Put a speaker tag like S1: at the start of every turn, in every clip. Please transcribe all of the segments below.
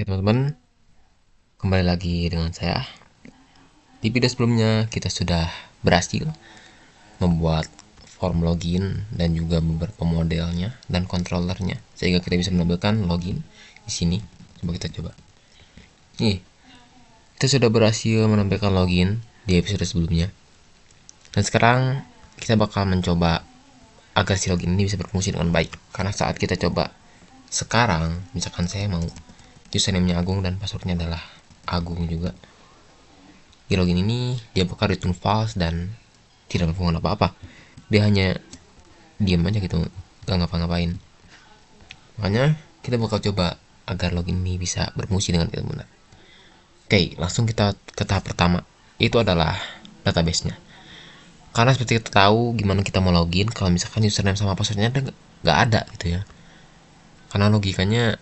S1: teman-teman, kembali lagi dengan saya. Di video sebelumnya kita sudah berhasil membuat form login dan juga beberapa modelnya dan controllernya sehingga kita bisa menampilkan login di sini. Coba. Nih, kita sudah berhasil menampilkan login di episode sebelumnya. Dan sekarang kita bakal mencoba agar si login ini bisa berfungsi dengan baik. Karena saat kita coba sekarang, misalkan saya mau username-nya Agung dan passwordnya adalah Agung juga, di login ini dia bakal return false dan tidak berfungsi apa-apa. Dia hanya diam aja gitu, gak ngapa-ngapain. Makanya kita bakal coba agar login ini bisa berfungsi dengan benar. Oke, langsung kita ke tahap pertama. Itu adalah database-nya. Karena seperti kita tahu gimana kita mau login kalau misalkan username sama passwordnya gak ada gitu ya. Karena logikanya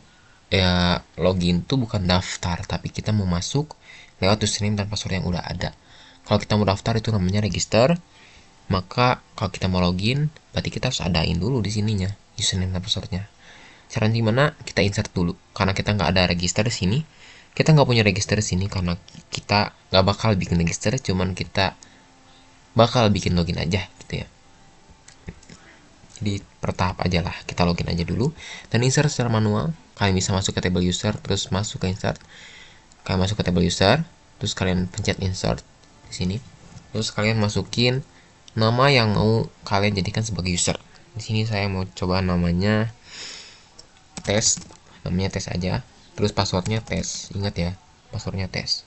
S1: ya login tuh bukan daftar, tapi kita mau masuk lewat username dan password yang udah ada. Kalau kita mau daftar itu namanya register. Maka kalau kita mau login, berarti kita harus adain dulu di sininya username dan passwordnya. Caranya gimana? Kita insert dulu. Karena kita nggak ada register di sini, kita nggak punya register di sini karena kita nggak bakal bikin register, cuman kita bakal bikin login aja gitu ya. Jadi bertahap aja lah, kita login aja dulu dan insert secara manual. Kalian bisa masuk ke table user, terus masuk ke insert. Kalian masuk ke table user, terus kalian pencet insert di sini. Terus kalian masukin nama yang mau kalian jadikan sebagai user. Di sini saya mau coba namanya tes, namanya tes aja. Terus passwordnya tes, ingat ya, passwordnya tes.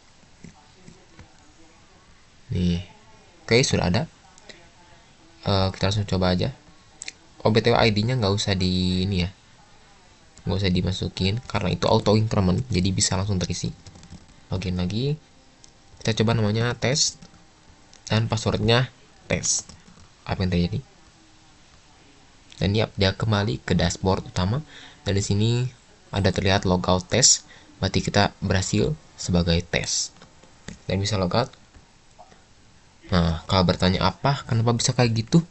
S1: Nih, oke sudah ada. Kita langsung coba aja. Oh btw ID-nya nggak usah di ini ya, nggak usah dimasukin karena itu auto increment, jadi bisa langsung terisi. Login lagi, kita coba namanya tes dan passwordnya tes. Apa yang terjadi? Dan ya, dia kembali ke dashboard utama dan di sini ada terlihat logout tes, berarti kita berhasil sebagai tes dan bisa logout. Nah, kalau bertanya kenapa bisa kayak gitu,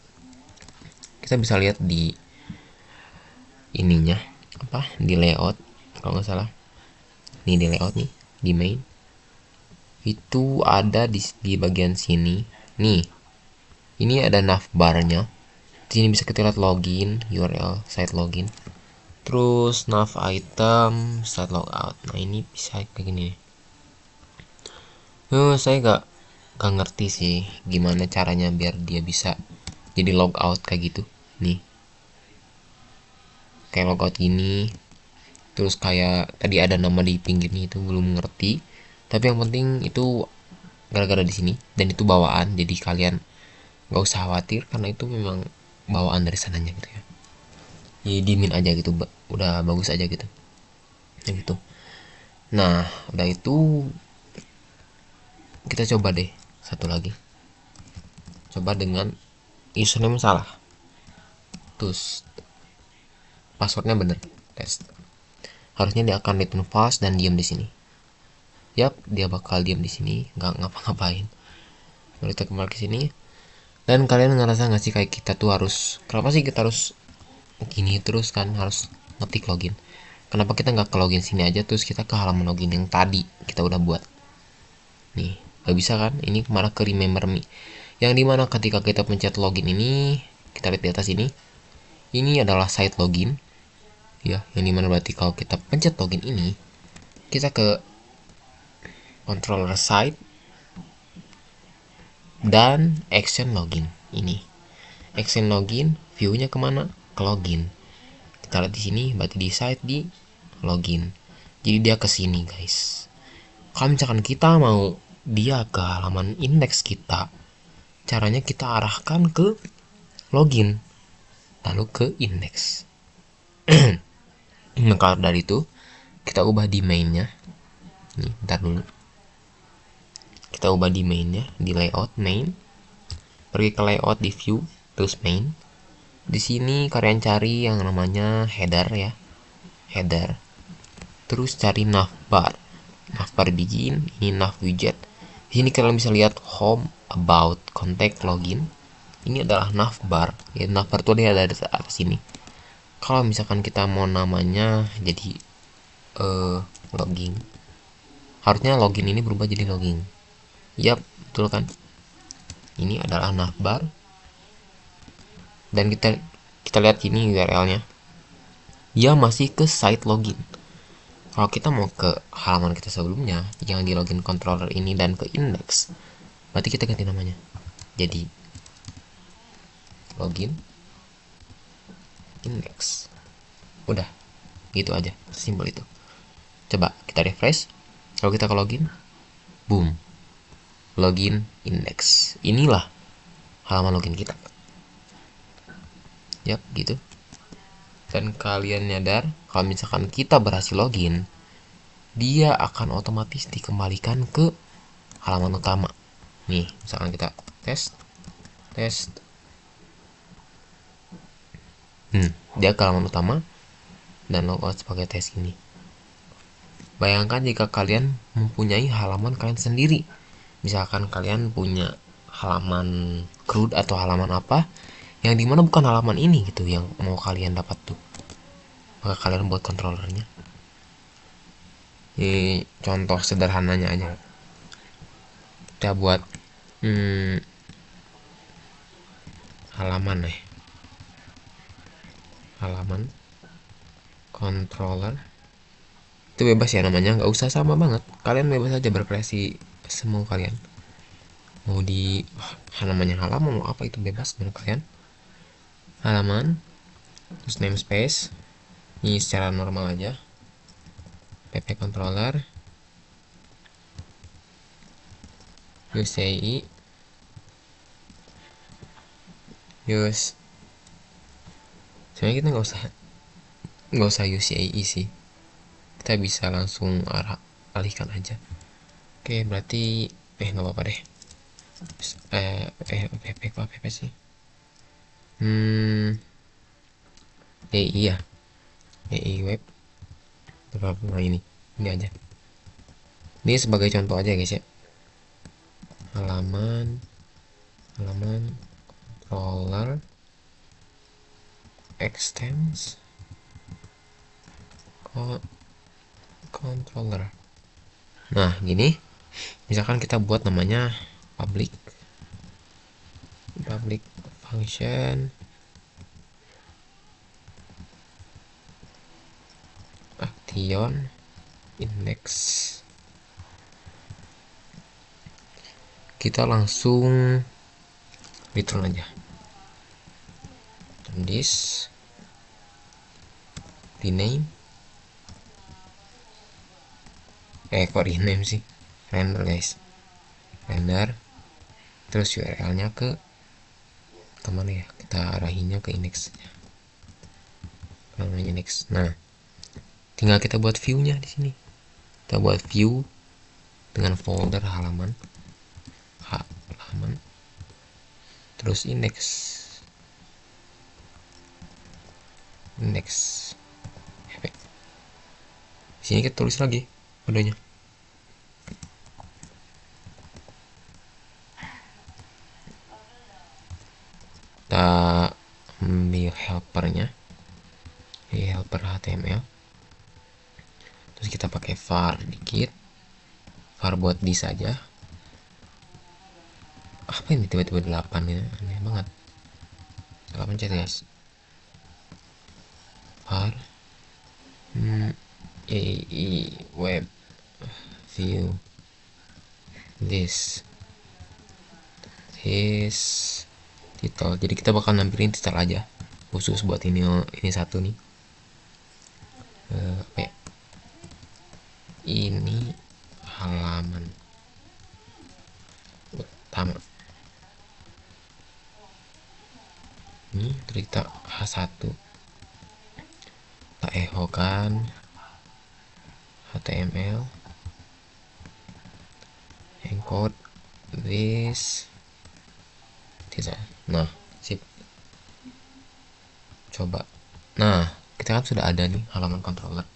S1: kita bisa lihat di ininya, di layout kalau nggak salah. Nih di layout nih, di main itu ada di bagian sini. Nih, ini ada navbarnya. Di sini bisa kita lihat login, URL site login, terus nav item, start logout. Nah ini bisa kayak gini. Saya gak ngerti sih gimana caranya biar dia bisa jadi logout kayak gitu. Nih, kayak logout gini. Terus kayak tadi ada nama di pinggirnya, itu belum ngerti. Tapi yang penting itu gara-gara di sini dan itu bawaan, jadi kalian nggak usah khawatir karena itu memang bawaan dari sananya gitu ya. Jadi dimin aja gitu, udah bagus aja gitu. Ya gitu. Nah, udah itu kita coba deh satu lagi. Coba dengan username salah. Terus passwordnya bener, tes. Harusnya dia akan return false dan diam di sini. Yap, dia bakal diam di sini, nggak ngapa-ngapain. Lalu kita kembali ke sini. Dan kalian ngerasa nggak sih kayak kita tuh harus, kenapa sih kita harus gini terus kan, harus ngetik login? Kenapa kita nggak ke login sini aja terus kita ke halaman login yang tadi kita udah buat? Nih, nggak bisa kan? Ini malah ke remember me. Yang dimana ketika kita pencet login ini, kita lihat di atas ini, ini adalah site login. Ya, yang dimana berarti kalau kita pencet login ini, kita ke controller site dan action login ini. Action login, view-nya kemana? Ke login. Kita lihat di sini, berarti di site di login. Jadi dia ke sini guys. Kalau misalkan kita mau dia ke halaman indeks kita, caranya kita arahkan ke login, lalu ke indeks. Maka dari itu kita ubah di mainnya. Nih, bentar dulu. Kita ubah di mainnya, di layout main. Pergi ke layout di view, terus main. Di sini kalian cari yang namanya header ya, header. Terus cari navbar, navbar begin, ini nav widget. Di sini kalian bisa lihat home, about, contact, login. Ini adalah navbar. Ya, navbar itu ada di atas sini. Kalau misalkan kita mau namanya jadi login. Harusnya login ini berubah jadi login. Yap, betul kan? Ini adalah navbar. Dan kita lihat ini URL-nya. Dia masih ke site login. Kalau kita mau ke halaman kita sebelumnya yang di login controller ini dan ke index, berarti kita ganti namanya. Jadi login index. Udah, gitu aja, simpel itu. Coba kita refresh. Kalau kita ke login, boom, login index. Inilah halaman login kita. Yap, gitu. Dan kalian nyadar kalau misalkan kita berhasil login, dia akan otomatis dikembalikan ke halaman utama. Nih, misalkan kita tes. Dia ke halaman utama dan logout sebagai tes ini. Bayangkan jika kalian mempunyai halaman kalian sendiri. Misalkan kalian punya halaman CRUD atau halaman apa yang dimana bukan halaman ini gitu yang mau kalian dapat tuh, maka kalian buat controllernya. Ini contoh sederhananya aja. Kita buat halaman halaman controller. Itu bebas ya namanya, nggak usah sama banget. Kalian bebas aja berkreasi semua kalian. Mau di namanya halaman mau apa itu bebas menurut kalian. Halaman, terus namespace. Ini secara normal aja. PP controller. UCI. Use. Sebenarnya kita nggak usah UCI sih. Kita bisa langsung alihkan aja. Oke, berarti nggak apa-apa deh. PP kok PP sih? Iya. web. Nah, ini aja. Ini sebagai contoh aja guys ya. Halaman controller extends controller. Nah, gini. Misalkan kita buat namanya public function action index. Kita langsung return aja. This rename kok rename sih, render guys, render. Terus URL nya ke kemana ya, kita arahinnya ke index-nya, namanya index. Nah, tinggal kita buat view nya di sini. Kita buat view dengan folder halaman terus index. Di sini kita tulis lagi kodenya. Kita ambil helpernya, helper HTML. Terus kita pakai var dikit, var buat this aja. Apa ini tiba-tiba 8 ya, aneh banget. Salah pencet guys. Var web view this title. Jadi kita bakal nampilin title aja khusus buat ini satu nih. Ini halaman utama. Ini kita H1. Kita echokan HTML encode this title. Nah, sip. Coba. Nah, kita kan sudah ada nih halaman controller.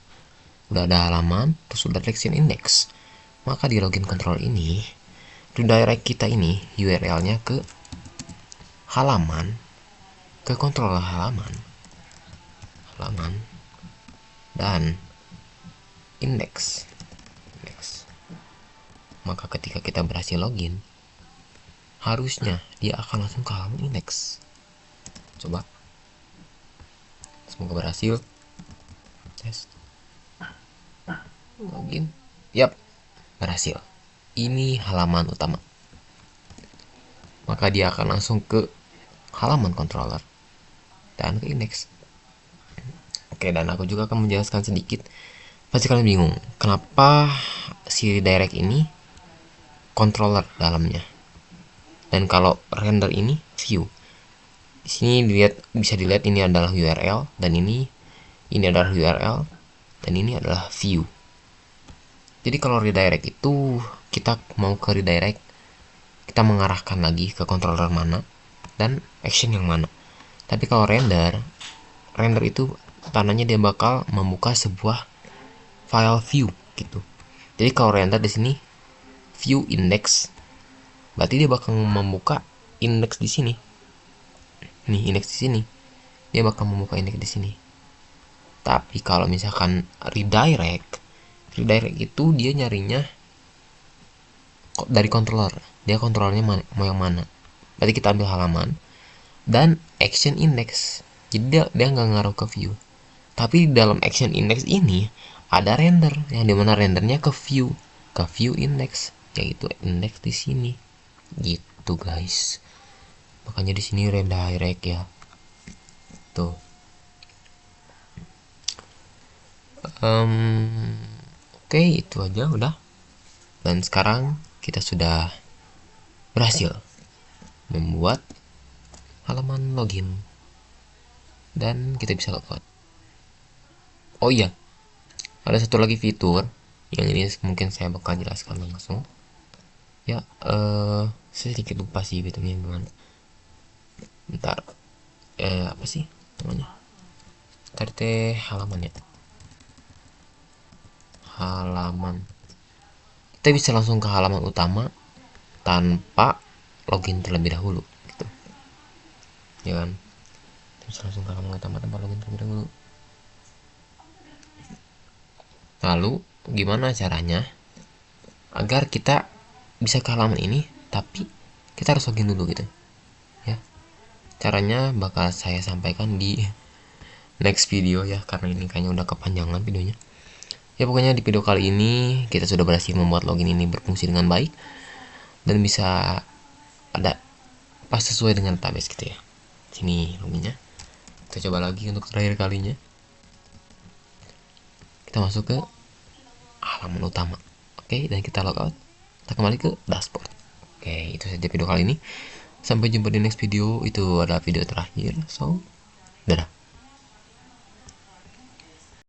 S1: Udah ada halaman, terus udah direction index. Maka di login control ini, redirect kita ini URL-nya ke halaman, ke controller halaman, dan index. Maka ketika kita berhasil login, harusnya dia akan langsung ke halaman index. Coba, semoga berhasil. Tes login, yap, berhasil. Ini halaman utama, maka dia akan langsung ke halaman controller dan ke index. Oke, dan aku juga akan menjelaskan sedikit. Pasti kalian bingung kenapa si redirect ini controller dalamnya, dan kalau render ini view. Di sini bisa dilihat ini adalah URL, dan ini adalah URL, dan ini adalah view. Jadi kalau redirect itu kita mau ke redirect, kita mengarahkan lagi ke controller mana dan action yang mana. Tapi kalau render itu tandanya dia bakal membuka sebuah file view gitu. Jadi kalau render di sini view index, berarti dia bakal membuka index di sini. Nih, index di sini. Dia bakal membuka index di sini. Tapi kalau misalkan redirect itu dia nyarinya dari controller. Dia controllernya mau yang mana. Berarti kita ambil halaman dan action index. Jadi dia nggak ngaruh ke view. Tapi di dalam action index ini ada render, yang dimana rendernya ke view index, yaitu index di sini. Gitu guys. Makanya di sini redirect ya. Tuh. Oke, itu aja udah. Dan sekarang kita sudah berhasil membuat halaman login dan kita bisa logout. Oh iya, ada satu lagi fitur yang ini mungkin saya bakal jelaskan langsung. Ya, saya sedikit lupa sih fiturnya gimana. Bentar, apa sih namanya? Tadi halamannya. Halaman. Kita bisa langsung ke halaman utama tanpa login terlebih dahulu, gitu. Ya kan? Kita bisa langsung ke halaman utama tanpa login terlebih dahulu. Lalu gimana caranya agar kita bisa ke halaman ini tapi kita harus login dulu gitu ya? Caranya bakal saya sampaikan di next video ya, karena ini kayaknya udah kepanjangan videonya. Ya pokoknya di video kali ini kita sudah berhasil membuat login ini berfungsi dengan baik dan bisa ada pas sesuai dengan database gitu ya. Sini loginnya. Kita coba lagi untuk terakhir kalinya. Kita masuk ke halaman utama. Oke, dan kita logout. Kita kembali ke dashboard. Oke, itu saja video kali ini. Sampai jumpa di next video. Itu adalah video terakhir. So, dadah.